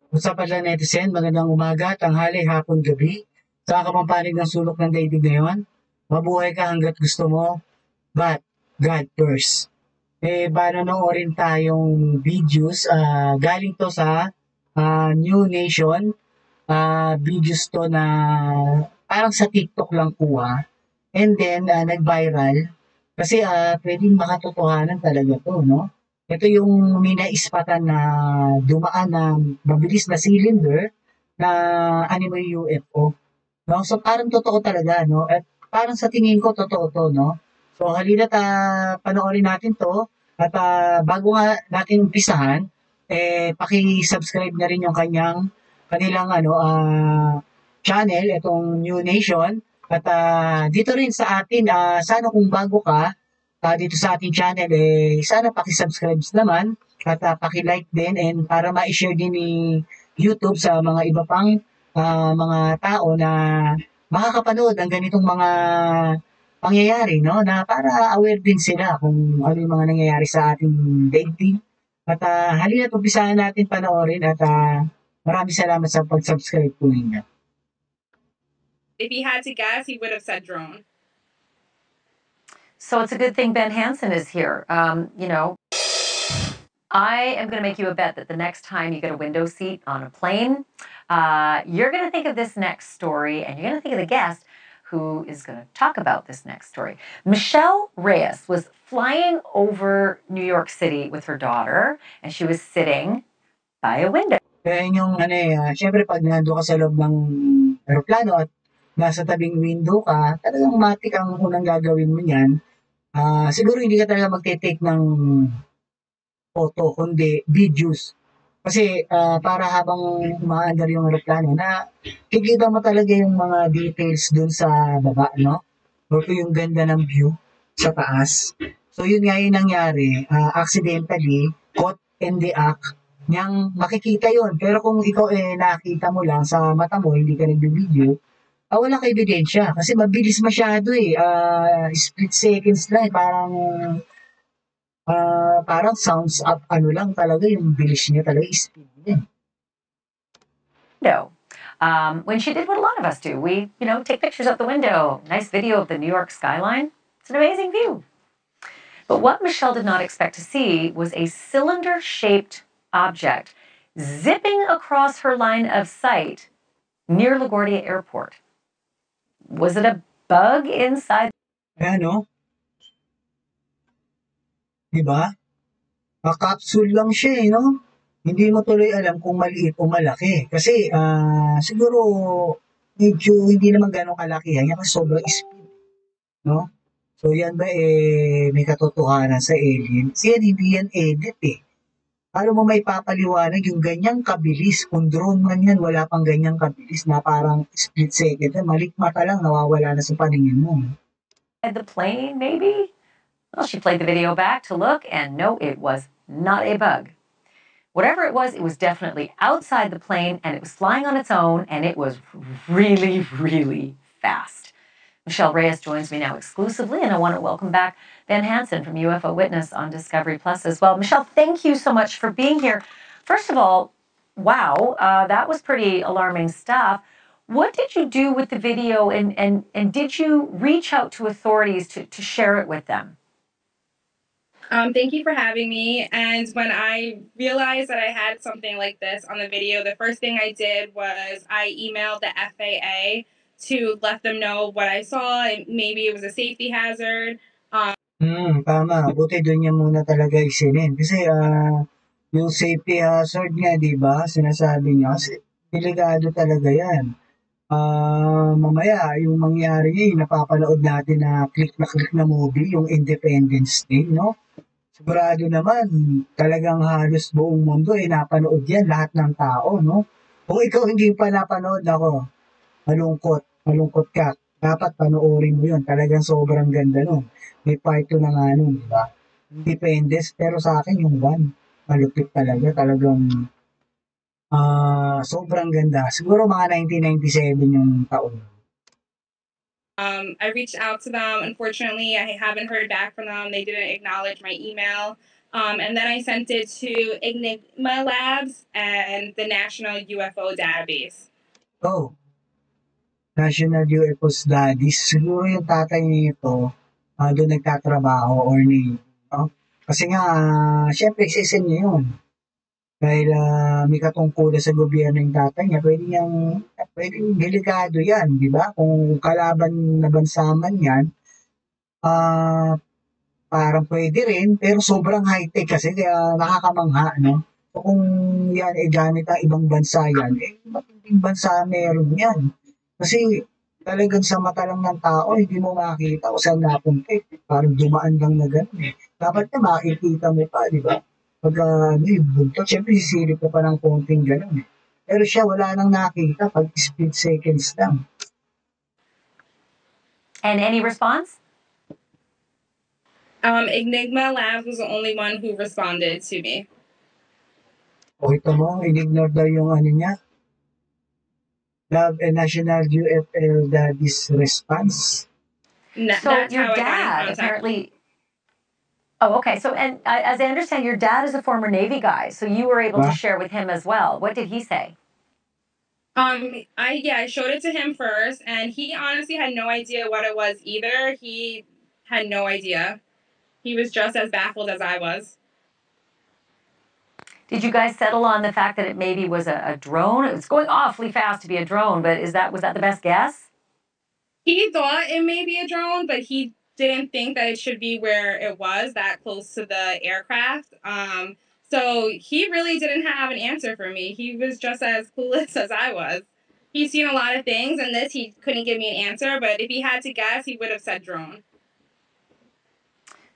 Usapan lang netizen, magandang umaga, tanghali, hapon, gabi. Saan ka mang panig ng sulok ng daigdig ngayon? Mabuhay ka hanggat gusto mo, but God first. Panonoorin tayong videos, galing to sa New Nation, videos to na parang sa TikTok lang kuha. And then, nag-viral. Kasi pwedeng makatotohanan talaga to, no? Ito yung may naispatan na dumaan na mabilis na cylinder na animoy UFO. No? So parang totoo talaga, no? At parang sa tingin ko totoo to, no? So halina't panoorin natin to at bago nga natin umpisahan, paki-subscribe na rin yung kanilang channel, itong New Nation. At dito rin sa atin, sana kung bago ka dito sa ating channel, sana paki-subscribe naman at paki-like din and para ma-share din ni YouTube sa mga iba pang mga tao na makakapanood ng ganitong mga pangyayari, no? Na para aware din sila kung ano yung mga nangyayari sa ating daigdig. At halina't umpisahan natin panoorin at maraming salamat sa pag-subscribe po ninyo. If he had to guess, he would have said drone. So it's a good thing Ben Hansen is here. I am going to make you a bet that the next time you get a window seat on a plane, you're going to think of this next story and you're going to think of the guest who is going to talk about this next story. Michelle Reyes was flying over New York City with her daughter and she was sitting by a window. Kaya yung syempre pag nandun ka sa loob ng aeroplano at nasa tabing window ka, talagang matik ang unang gagawin mo niyan. Siguro hindi ka talaga magte-take ng photo, kundi videos. Kasi para habang umaandar yung aeroplano na kikita mo talaga yung mga details dun sa baba, no? Or yung ganda ng view sa taas. So yun nga yung nangyari, accidentally, caught in the act, niyang makikita yon. Pero kung ikaw nakita mo lang sa mata mo, hindi ka nag-video, wala ka ebidensya. Kasi mabilis masyado split seconds lang parang parang sounds up lang talaga yung bilis niya talaga, speed niya. No. When she did what a lot of us do, we, take pictures out the window, nice video of the New York skyline. It's an amazing view. But what Michelle did not expect to see was a cylinder-shaped object zipping across her line of sight near LaGuardia Airport. Was it a bug inside? Diba? Capsule lang siya no? Hindi mo tuloy alam kung maliit o malaki. Kasi siguro medyo hindi naman ganong kalakihan yan kasi sobrang speed. No? So yan ba may katotohanan sa alien? Kasi yan hindi yan edit Paano mo may papaliwanag yung ganyang kabilis? Kung drone man yan, wala pang ganyang kabilis na parang split second. Malikma ka lang, nawawala na sa paningin mo. The plane, maybe? Well, she played the video back to look, and no, it was not a bug. Whatever it was definitely outside the plane, and it was flying on its own, and it was really, really fast. Michelle Reyes joins me now exclusively, and I want to welcome back Ben Hansen from UFO Witness on Discovery Plus as well. Michelle, thank you so much for being here. First of all, wow, that was pretty alarming stuff. What did you do with the video, and did you reach out to authorities to share it with them? Thank you for having me. And when I realized that I had something like this on the video, the first thing I did was I emailed the FAA to let them know what I saw and maybe it was a safety hazard. Tama. Buti doon niya muna talaga isilin. Kasi yung safety hazard nga, di ba? Sinasabi niya. Kasi delikado talaga yan. Mamaya, yung mangyari niya, yung napapanood natin na click na movie, yung Independence Day, no? Sigurado naman, talagang halos buong mundo napanood yan, lahat ng tao, no? Kung ikaw hindi pa napanood, ako, malungkot ka. Dapat panoorin mo yun. Talagang sobrang ganda nun. May part 2 na nga nun, di ba? Independence, pero sa akin yung 1, malupit talaga. Talagang sobrang ganda. Siguro mga 1997 yung taon. I reached out to them. Unfortunately, I haven't heard back from them. They didn't acknowledge my email. And then I sent it to Enigma Labs and the National UFO Database. Oh, National UFO Studies. Siguro yung tatay nito, doon nagtatrabaho or ni, no? Kasi nga, syempre, isisin niya yun. Dahil may katungkulan sa gobyerno yung tatay niya, pwedeng delikado yan, di ba? Kung kalaban na bansa man yan, ah, parang pwede rin, pero sobrang high-tech kasi kaya nakakamangha, no? So kung yan eh gamit ang ibang bansa yan, eh matinding bansa meron yan. Kasi talagang sa mata lang ng tao, hindi mo makita kung saan napunta eh. Parang dumaan lang na gano'n eh. Dapat na makikita mo pa, di ba? Pag ano yung buntot, syempre sisilip ka pa ng konting gano'n eh. Pero siya wala nang nakita pag split seconds lang. And any response? Enigma Labs was the only one who responded to me. O ito mo, in-ignore daw yung ano niya, Love and National UFL Daddy's response. So That's your how I got in dad contact. apparently. Oh, okay. So, and as I understand, your dad is a former Navy guy, so you were able to Wow. share with him as well. What did he say? I showed it to him first, and he honestly had no idea what it was either. He had no idea. He was just as baffled as I was. Did you guys settle on the fact that it maybe was a drone? It was going awfully fast to be a drone, but was that the best guess? He thought it may be a drone, but he didn't think that it should be where it was, that close to the aircraft. So he really didn't have an answer for me. He was just as clueless as I was. He's seen a lot of things, and this he couldn't give me an answer. But if he had to guess, he would have said drone.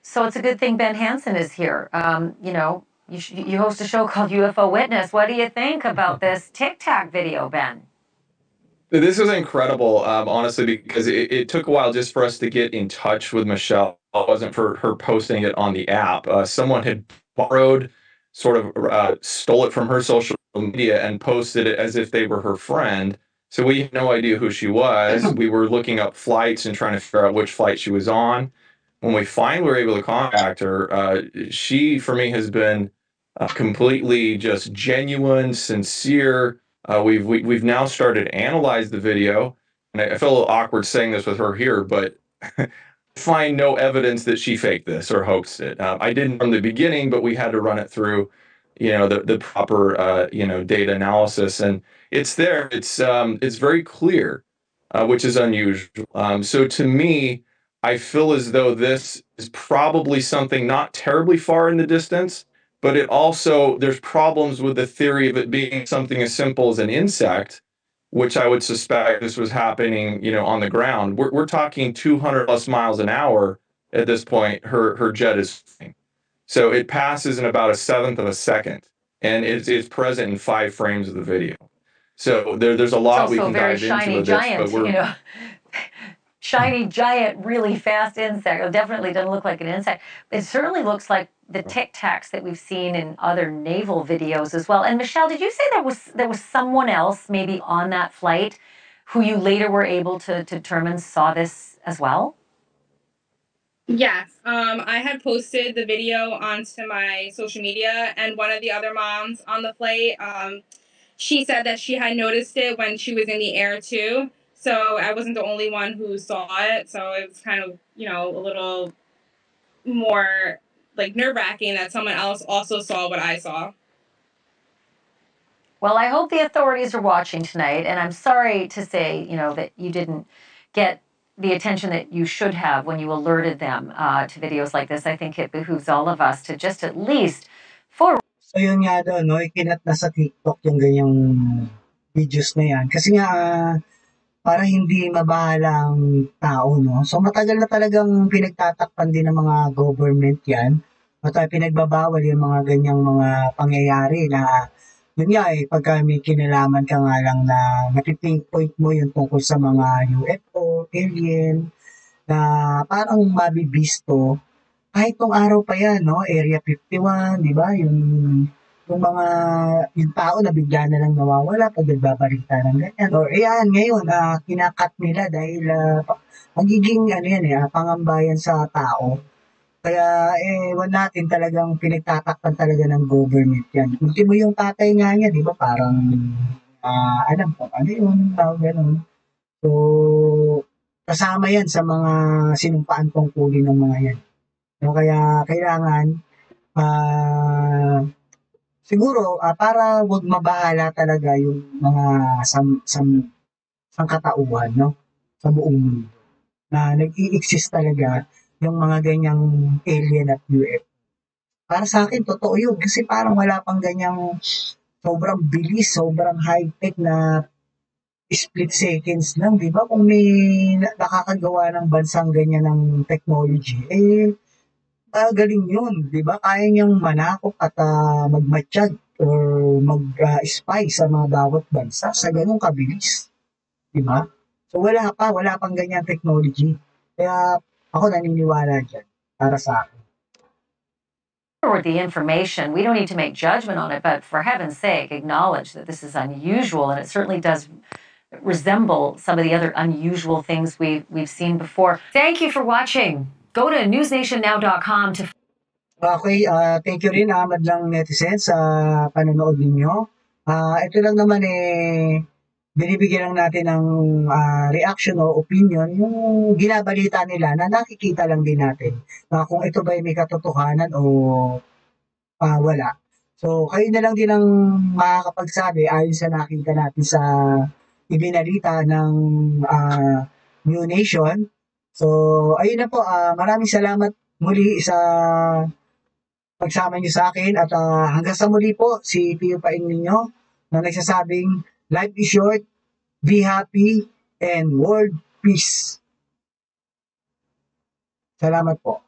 So it's a good thing Ben Hansen is here. You host a show called UFO Witness. What do you think about this Tic Tac video, Ben? This was incredible, honestly, because it took a while just for us to get in touch with Michelle. It wasn't for her posting it on the app. Someone had borrowed, sort of stole it from her social media and posted it as if they were her friend. So we had no idea who she was. We were looking up flights and trying to figure out which flight she was on. When we finally were able to contact her, she, for me, has been completely just genuine, sincere. We've now started to analyze the video, and I feel a little awkward saying this with her here, but find no evidence that she faked this or hoaxed it. I didn't from the beginning, but we had to run it through, the proper data analysis, and it's there. It's very clear, which is unusual. So to me, I feel as though this is probably something not terribly far in the distance, but there's problems with the theory of it being something as simple as an insect, which I would suspect this was happening, on the ground. We're talking 200 plus miles an hour at this point. Her jet is flying. So it passes in about a seventh of a second, and it's present in 5 frames of the video. So there's a lot we It's also can a very dive into shiny with this, giant, but shiny giant, really fast insect. It definitely doesn't look like an insect. It certainly looks like the Tic Tacs that we've seen in other naval videos as well. And Michelle, did you say there was someone else maybe on that flight who you later were able to determine saw this as well? Yes, I had posted the video onto my social media, and one of the other moms on the flight, she said that she had noticed it when she was in the air too. So I wasn't the only one who saw it. So it was kind of, a little more like nerve-wracking that someone else also saw what I saw. Well, I hope the authorities are watching tonight, and I'm sorry to say, that you didn't get the attention that you should have when you alerted them to videos like this. I think it behooves all of us to just at least forward. So yun nga daw, no, ikinat na sa TikTok yung ganyang videos na yan. Kasi nga, para hindi mabahala ang tao, no? So matagal na talagang pinagtatakpan din ng mga government yan. At pinagbabawal yung mga ganyang mga pangyayari na yun nga pagka may kinalaman ka nga lang na napipinpoint mo yung tungkol sa mga UFO, alien, na parang mabibisto, kahit tong araw pa yan, no? Area 51, di ba? Yung tao na bigla na lang nawawala pag nagbabalita ng ganyan. Or ayan, ngayon, kinakat nila dahil magiging, pangambayan sa tao. Kaya ewan natin talagang pinagtatakpan talaga ng government yan. Ultimo yung tatay nga niya, di ba, parang alam ko, ano yun, gano'n. So, kasama yan sa mga sinumpaan tungkulin ng mga yan. No, kaya kailangan, siguro, para wag mabahala talaga yung mga sangkatauhan, no, sa buong mundo, na nag-i-exist talaga yung mga ganyang alien at UFO. Para sa akin, totoo yun. Kasi parang wala pang ganyang sobrang bilis, sobrang high-tech na split seconds lang, di ba? Kung may nakakagawa ng bansang ganyan ng technology, galing yun, di ba? Kaya niyang manakop at magmatsyag or mag-spy sa mga bawat bansa sa ganung kabilis, di ba? So wala pang ganyan technology. Kaya ako naniniwala dyan, para sa akin. Forward the information. We don't need to make judgment on it, but for heaven's sake, acknowledge that this is unusual, and it certainly does resemble some of the other unusual things we've seen before. Thank you for watching. Go to newsnationnow.com to Okay, thank you rin madlang netizens sa panonood ninyo. Ito lang naman binibigyan lang natin ng reaction o opinion yung ginabalita nila na nakikita lang din natin kung ito ba may katotohanan o wala. So, kayo na lang din ang makakapagsabi ayon sa nakita natin sa ibinalita ng New Nation. So, ayun na po. Maraming salamat muli sa pagsama niyo sa akin at hanggang sa muli po, si Pio Paing ninyo na nagsasabing life is short, be happy, and world peace. Salamat po.